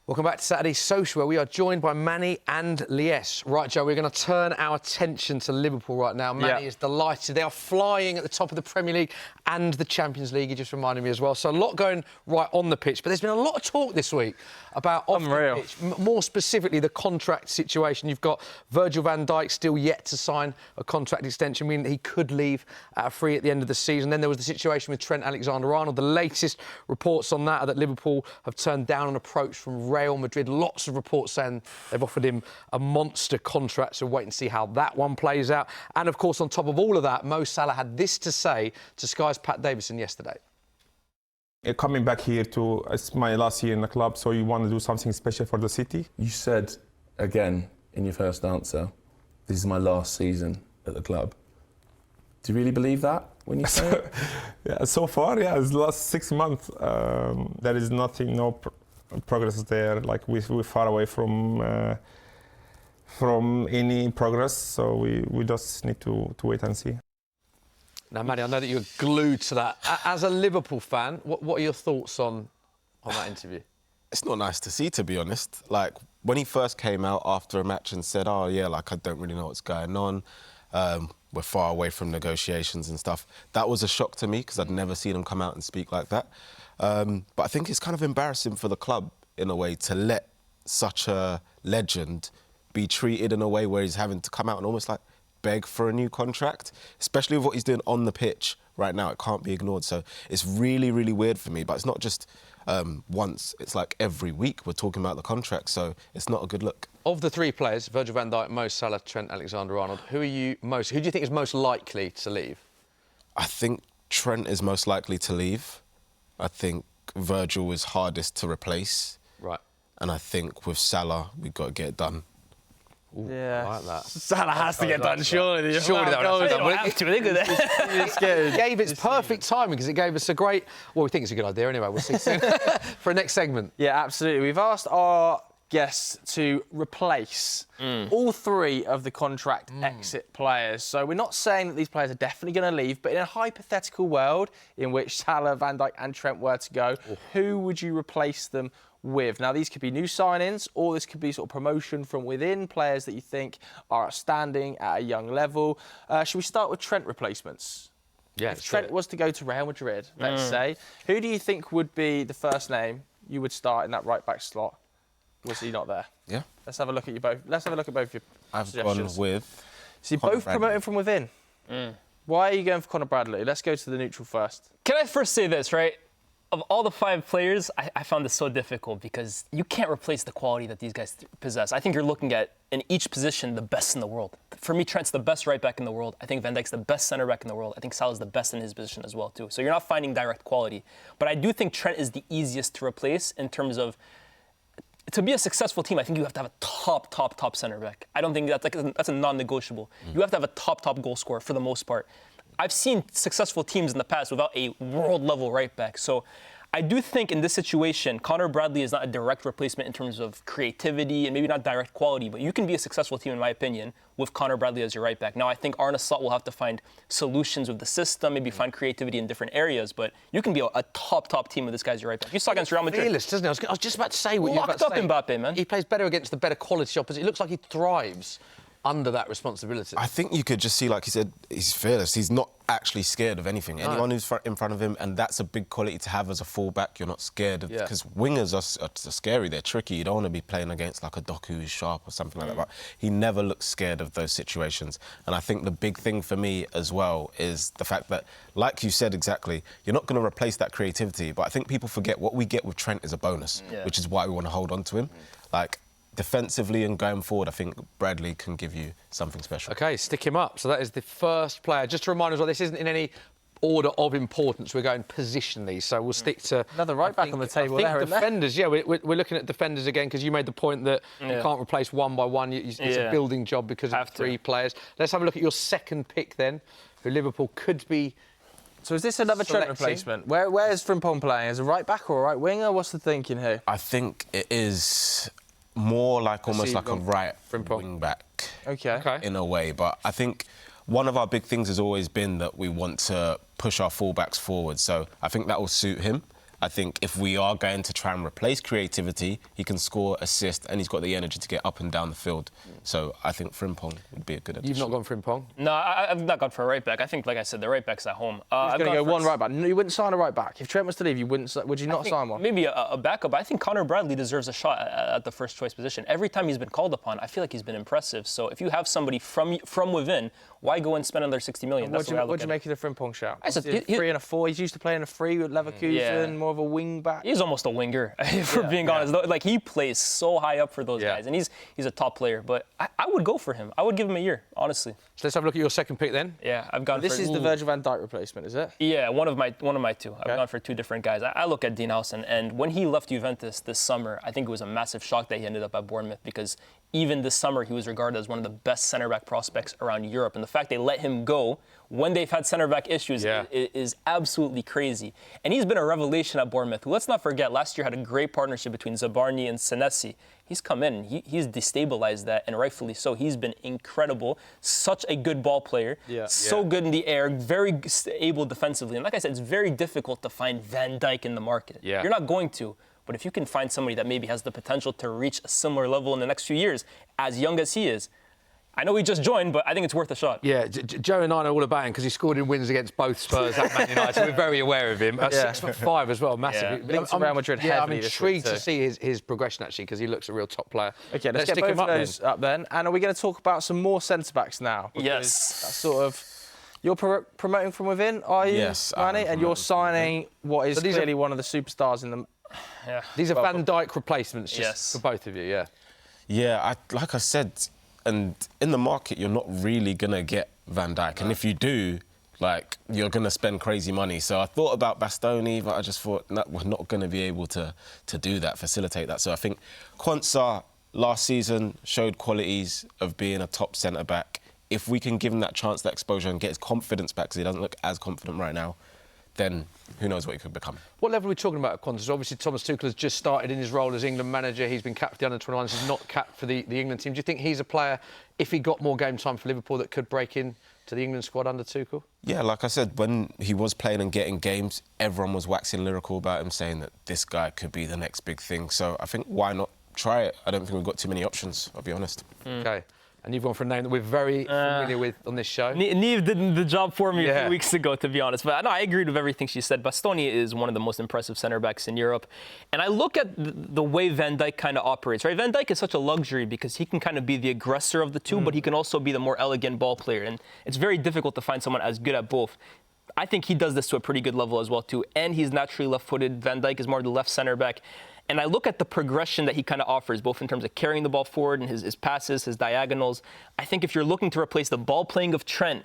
Welcome back to Saturday Social, where we are joined by Manny and Lyes. Right, Joe, we're going to turn our attention to Liverpool right now. Manny is delighted. They are flying at the top of the Premier League and the Champions League, he just reminded me as well. So a lot going right on the pitch. But there's been a lot of talk this week about off the pitch, more specifically the contract situation. You've got Virgil van Dijk still yet to sign a contract extension, meaning that he could leave free at the end of the season. Then there was the situation with Trent Alexander-Arnold. The latest reports on that are that Liverpool have turned down an approach from Real Madrid. Lots of reports saying they've offered him a monster contract, so wait and see how that one plays out. And, of course, on top of all of that, Mo Salah had this to say to Sky's Pat Davison yesterday. Coming back here it's my last year in the club, so you want to do something special for the city? You said, again, in your first answer, this is my last season at the club. Do you really believe that when you say it? Yeah, so far, it's the last 6 months. There is nothing, no progress there. Like we're far away from any progress, so we just need to wait and see. Now, Manny, I know that you're glued to that. As a Liverpool fan, what are your thoughts on that interview? It's not nice to see, to be honest. Like, when he first came out after a match and said, oh, yeah, like, I don't really know what's going on. We're far away from negotiations and stuff. That was a shock to me because I'd never seen him come out and speak like that. But I think it's kind of embarrassing for the club, in a way, to let such a legend be treated in a way where he's having to come out and almost, like, beg for a new contract, especially with what he's doing on the pitch right now. It can't be ignored. So it's really, really weird for me. But it's not just once. It's like every week we're talking about the contract. So it's not a good look. Of the three players, Virgil van Dijk, Mo Salah, Trent Alexander-Arnold, who do you think is most likely to leave? I think Trent is most likely to leave. I think Virgil is hardest to replace. Right. And I think with Salah, we've got to get it done. Ooh, yeah, I like that. Salah has to get done, surely. Surely that would have to. It gave its perfect timing because it gave us a great... Well, we think it's a good idea anyway. We'll see soon for a next segment. Yeah, absolutely. We've asked our guests to replace all three of the contract exit players. So we're not saying that these players are definitely going to leave, but in a hypothetical world in which Salah, Van Dijk and Trent were to go, who would you replace them with? Now, these could be new signings, or this could be sort of promotion from within, players that you think are outstanding at a young level. Should we start with Trent replacements? Yeah. If Trent was to go to Real Madrid, let's say, who do you think would be the first name you would start in that right-back slot? Was he not there? Yeah. Let's have a look at you both. Let's have a look at both your suggestions. Gone with... So you're both promoting from within. Why are you going for Conor Bradley? Let's go to the neutral first. Can I first say this, right? Of all the five players, I found this so difficult because you can't replace the quality that these guys possess. I think you're looking at, in each position, the best in the world. For me, Trent's the best right back in the world. I think Van Dijk's the best center back in the world. I think Salah's the best in his position as well, too. So you're not finding direct quality. But I do think Trent is the easiest to replace in terms of, to be a successful team, I think you have to have a top center back. I don't think that's a non-negotiable. You have to have a top goal scorer for the most part. I've seen successful teams in the past without a world-level right back. So I do think in this situation, Conor Bradley is not a direct replacement in terms of creativity and maybe not direct quality, but you can be a successful team, in my opinion, with Conor Bradley as your right back. Now, I think Arne Slot will have to find solutions with the system, maybe find creativity in different areas, but you can be a top team with this guy as your right back. You saw against Real Madrid. Fearless, doesn't he? I was just about to say what you were about to say. Locked up Mbappe, man. He plays better against the better quality opposite. It looks like he thrives under that responsibility. I think you could just see, like he said, he's fearless. He's not actually scared of anything. No. Anyone who's in front of him, and that's a big quality to have as a fullback. You're not scared of, because wingers are scary. They're tricky. You don't want to be playing against like a Doku who's sharp or something like that. But he never looks scared of those situations. And I think the big thing for me as well is the fact that, like you said exactly, you're not going to replace that creativity. But I think people forget what we get with Trent is a bonus, which is why we want to hold on to him. Like, defensively and going forward, I think Bradley can give you something special. OK, stick him up. So that is the first player. Just to remind us, well, this isn't in any order of importance. We're going positionally, so we'll stick to... Another right-back on the table there, defenders, we're looking at defenders again, because you made the point that you can't replace one by one. It's a building job because of three players. Let's have a look at your second pick then, who Liverpool could be... So is this another Trent replacement? Where is Frimpong playing? As a right-back or a right winger? What's the thinking here? I think it is more like almost like a right wing back in a way. But I think one of our big things has always been that we want to push our fullbacks forward. So I think that will suit him. I think if we are going to try and replace creativity, he can score, assist, and he's got the energy to get up and down the field. So I think Frimpong would be a good addition. You've not gone Frimpong? No, I've not gone for a right back. I think, like I said, the right back's at home. He's going to go one right back. No, you wouldn't sign a right back. If Trent was to leave, would you not sign one? Maybe a backup. I think Connor Bradley deserves a shot at the first choice position. Every time he's been called upon, I feel like he's been impressive. So if you have somebody from within, why go and spend another 60 million? What do you make of the Frimpong shout? I said, He's a 3 and a 4. He's used to playing a 3 with Leverkusen, more of a wing back. He's almost a winger, for being honest. Like, he plays so high up for those guys, and he's a top player. But I would go for him. I would give him a year, honestly. So let's have a look at your second pick then. Yeah, I've gone This for... is the Virgil van Dijk replacement, is it? Yeah, one of my two. I've gone for two different guys. I look at Dean Howson, and when he left Juventus this summer, I think it was a massive shock that he ended up at Bournemouth, because even this summer he was regarded as one of the best centre-back prospects around Europe. And the fact they let him go when they've had centre-back issues is absolutely crazy. And he's been a revelation at Bournemouth, who, let's not forget, last year had a great partnership between Zabarni and Senesi. He's come in, he's destabilized that, and rightfully so. He's been incredible, such a good ball player, so good in the air, very able defensively. And like I said, it's very difficult to find Van Dijk in the market. Yeah. You're not going to. But if you can find somebody that maybe has the potential to reach a similar level in the next few years, as young as he is, I know he just joined, but I think it's worth a shot. Yeah, Joe and I know all about him because he scored in wins against both Spurs and Man United. So we're very aware of him. 6'5" as well, massive. Linked to Real Madrid I'm heavily this week intrigued to see his progression, actually, because he looks a real top player. Okay, let's get stick both him of up those up then. And are we going to talk about some more centre-backs now? Yes. That's sort of... You're promoting from within, are you, Yes, Manny? And you're signing what is these clearly one of the superstars in the... Yeah. These are Van Dijk replacements Yes. for both of you, yeah. Yeah, like I said, and in the market, you're not really going to get Van Dijk. And if you do, like, you're going to spend crazy money. So I thought about Bastoni, but I just thought, no, we're not going to be able to do that, facilitate that. So I think Quansah last season showed qualities of being a top centre-back. If we can give him that chance, that exposure, and get his confidence back, because he doesn't look as confident right now, then who knows what he could become. What level are we talking about at Quansah? Obviously, Thomas Tuchel has just started in his role as England manager. He's been capped for the under-21s. He's not capped for the England team. Do you think he's a player, if he got more game time for Liverpool, that could break in to the England squad under Tuchel? Yeah, like I said, when he was playing and getting games, everyone was waxing lyrical about him, saying that this guy could be the next big thing. So I think, why not try it? I don't think we've got too many options, I'll be honest. OK. And you've gone for a name that we're very familiar with on this show. Neve did the job for me a few weeks ago, to be honest. But no, I agreed with everything she said. Bastoni is one of the most impressive centre-backs in Europe. And I look at the way Van Dijk kind of operates, right? Van Dijk is such a luxury because he can kind of be the aggressor of the two, but he can also be the more elegant ball player. And it's very difficult to find someone as good at both. I think he does this to a pretty good level as well, too. And he's naturally left-footed. Van Dijk is more the left centre-back. And I look at the progression that he kind of offers, both in terms of carrying the ball forward and his passes, his diagonals. I think if you're looking to replace the ball playing of Trent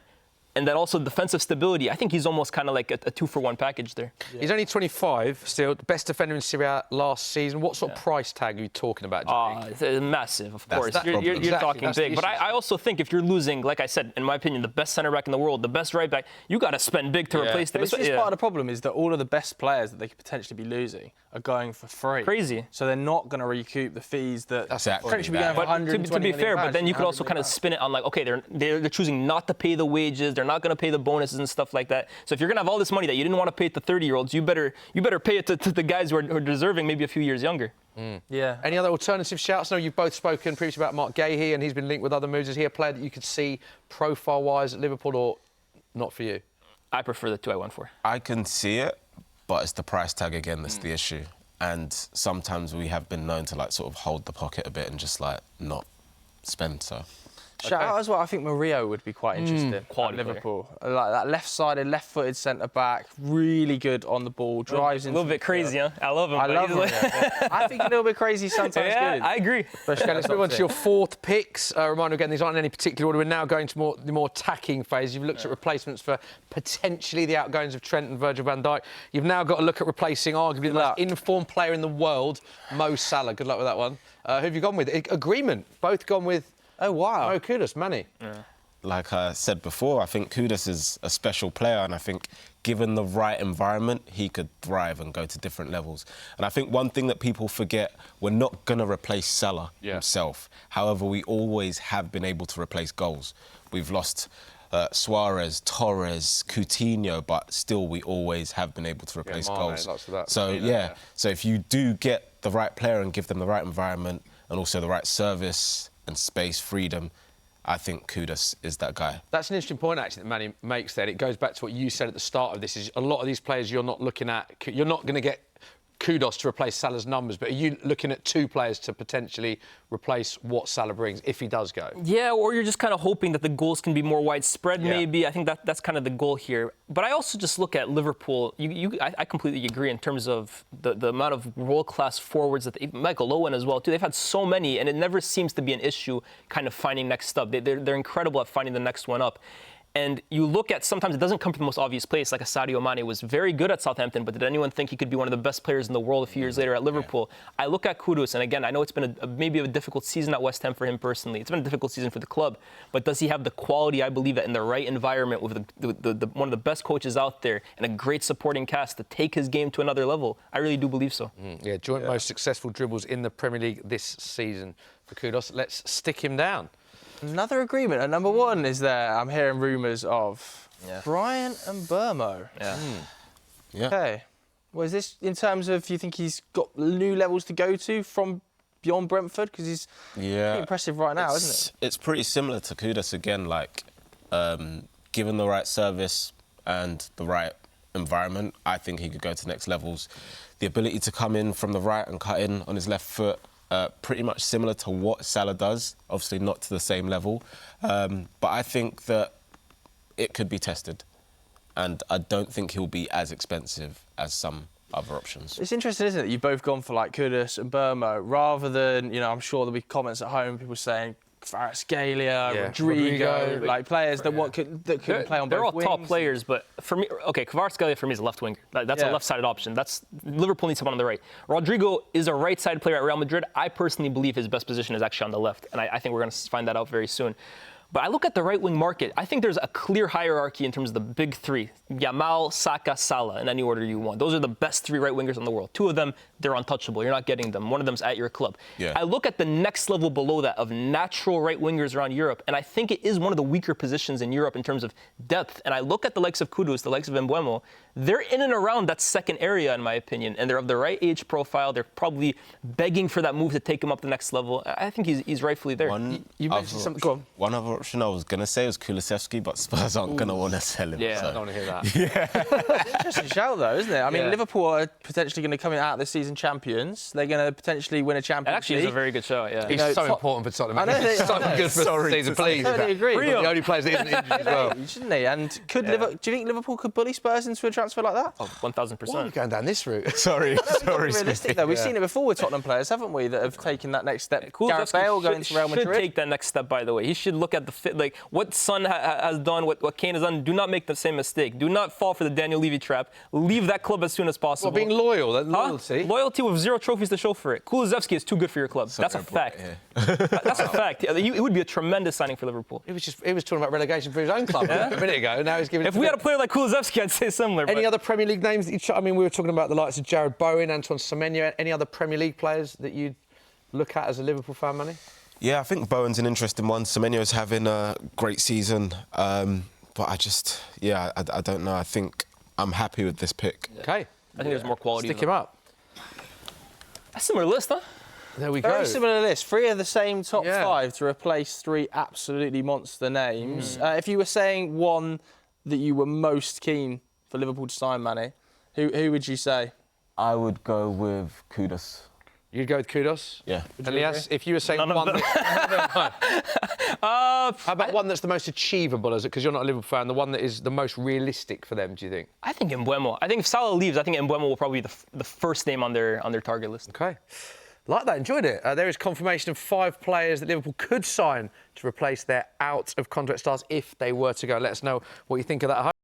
and then also defensive stability, I think he's almost kind of like a two-for-one package there. Yeah. He's only 25 still, best defender in Serie A last season. What sort of price tag are you talking about, It's massive, of course. That's You're exactly, talking big. But I also think if you're losing, like I said, in my opinion, the best centre-back in the world, the best right-back, you got to spend big to replace them. This is part of the problem, is that all of the best players that they could potentially be losing are going for free. Crazy. So they're not going to recoup the fees that Exactly should be going for But to be fair, but then you could also kind of £120 spin it on like, okay, they're choosing not to pay the wages, they're not going to pay the bonuses and stuff like that. So if you're going to have all this money that you didn't want to pay it to 30-year-olds, you better pay it to the guys who are deserving, maybe a few years younger. Yeah. Any other alternative shouts? I know you've both spoken previously about Mark Gahey, and he's been linked with other moves. Is he a player that you could see profile-wise at Liverpool, or not for you? I prefer the two I went for. I can see it, but it's the price tag again that's the issue. And sometimes we have been known to like sort of hold the pocket a bit and just like not spend. So Shout out as well, I think Murillo would be quite interesting. Quality at Liverpool. Like that left-sided, left-footed centre-back, really good on the ball, drives A into little bit crazy, huh? I love him. I but love he's him. like- I think a little bit crazy sometimes Yeah, good. I agree. Okay, let's move on to your fourth picks. Reminder again, these aren't in any particular order. We're now going to the more attacking phase. You've looked at replacements for potentially the outgoings of Trent and Virgil van Dijk. You've now got to look at replacing arguably the most informed player in the world, Mo Salah. Good luck with that one. Who have you gone with? Agreement. Both gone with... Oh, wow. Mo Kudus, Manny. like I said before, I think Kudus is a special player, and I think given the right environment, he could thrive and go to different levels. And I think one thing that people forget, we're not going to replace Salah himself. However, we always have been able to replace goals. We've lost Suarez, Torres, Coutinho, but still we always have been able to replace Mane, goals. lots of that. So yeah, so if you do get the right player and give them the right environment and also the right service and space, freedom, I think Kudus is that guy. That's an interesting point, actually, that Manny makes there. It goes back to what you said at the start of this, is a lot of these players you're not looking at, you're not going to get Kudus to replace Salah's numbers, but are you looking at two players to potentially replace what Salah brings if he does go? Yeah, or you're just kind of hoping that the goals can be more widespread, maybe. I think that's kind of the goal here. But I also just look at Liverpool. I completely agree in terms of the amount of world-class forwards that Michael Owen as well, too. They've had so many, and it never seems to be an issue kind of finding next up. They're incredible at finding the next one up. And you look at, sometimes it doesn't come from the most obvious place, like a Sadio Mane was very good at Southampton, but did anyone think he could be one of the best players in the world a few years later at Liverpool? I look at Kudus, and again, I know it's been maybe a difficult season at West Ham for him personally. It's been a difficult season for the club, but does he have the quality, I believe, that in the right environment with one of the best coaches out there and a great supporting cast to take his game to another level? I really do believe so. Yeah, joint most successful dribbles in the Premier League this season for Kudus. Let's stick him down. Another agreement at number one is there. I'm hearing rumours of Brian and Burmo. Yeah. Yeah. Okay. Well, is this in terms of, you think he's got new levels to go to from beyond Brentford? Because he's pretty impressive right now, isn't it? It's pretty similar to Kudus again, like given the right service and the right environment, I think he could go to next levels. The ability to come in from the right and cut in on his left foot, pretty much similar to what Salah does, obviously not to the same level. But I think that it could be tested. And I don't think he'll be as expensive as some other options. It's interesting, isn't it? You've both gone for like Kudus and Burmo, rather than, I'm sure there'll be comments at home, people saying Kvaratskhelia, Rodrigo, like players that couldn't play on both They're all wings. top players, but for me, Kvaratskhelia for me is a left winger. That's a left-sided option. Liverpool needs someone on the right. Rodrigo is a right-sided player at Real Madrid. I personally believe his best position is actually on the left, and I think we're going to find that out very soon. But I look at the right-wing market. I think there's a clear hierarchy in terms of the big three. Yamal, Saka, Salah, in any order you want. Those are the best three right-wingers in the world. Two of them, they're untouchable. You're not getting them. One of them's at your club. Yeah. I look at the next level below that of natural right-wingers around Europe, and I think it is one of the weaker positions in Europe in terms of depth. And I look at the likes of Kudus, the likes of Mbeumo. They're in and around that second area, in my opinion, and they're of the right age profile. They're probably begging for that move to take him up the next level. I think he's rightfully there. You mentioned something. Go on. One other option I was going to say was Kulusevski, but Spurs aren't going to want to sell him. Yeah, so. I don't want to hear that. It's an interesting shout, though, isn't it? I mean, Liverpool are potentially going to come out this season champions. They're going to potentially win a Champions Actually, League. it's a very good show, yeah. He's so important for Tottenham. I know, He's so good for the season, please. I totally agree. The only players that isn't injured as well. Shouldn't he? And do you think Liverpool could bully Spurs into a transfer like that? Oh, 1,000%. Why are we going down this route? Sorry. Realistic, though. We've seen it before with Tottenham players, haven't we, that have taken that next step. Gareth Kulusevski Bale going to Real should Madrid. take that next step, by the way. He should look at the fit, like what Son has done, what Kane has done. Do not make the same mistake. Do not fall for the Daniel Levy trap. Leave that club as soon as possible. Well, being loyal, that loyalty. Loyalty with zero trophies to show for it. Kulusevski is too good for your club. That's a fact. That's a fact. It would be a tremendous signing for Liverpool. He was talking about relegation for his own club a minute ago. Now he's giving. If we had a player like Kulusevski, I'd say similar. Any other Premier League names that I mean, we were talking about the likes of Jared Bowen, Antoine Semenyo. Any other Premier League players that you'd look at as a Liverpool fan, Manny? Yeah, I think Bowen's an interesting one. Semenyo's having a great season. But I don't know. I think I'm happy with this pick. Okay. I think there's more quality. Stick him up. A similar list, huh? There we go. Very similar list. Three of the same top five to replace three absolutely monster names. If you were saying one that you were most keen for Liverpool to sign, Manny, who would you say? I would go with Kudus. You'd go with Kudus? Yeah. Elias, if you were saying one... How about one that's the most achievable, is it? Because you're not a Liverpool fan, the one that is the most realistic for them, do you think? I think Mbeumo. I think if Salah leaves, I think Mbeumo will probably be the first name on their target list. OK. Like that, enjoyed it. There is confirmation of 5 players that Liverpool could sign to replace their out-of-contract stars if they were to go. Let us know what you think of that at home.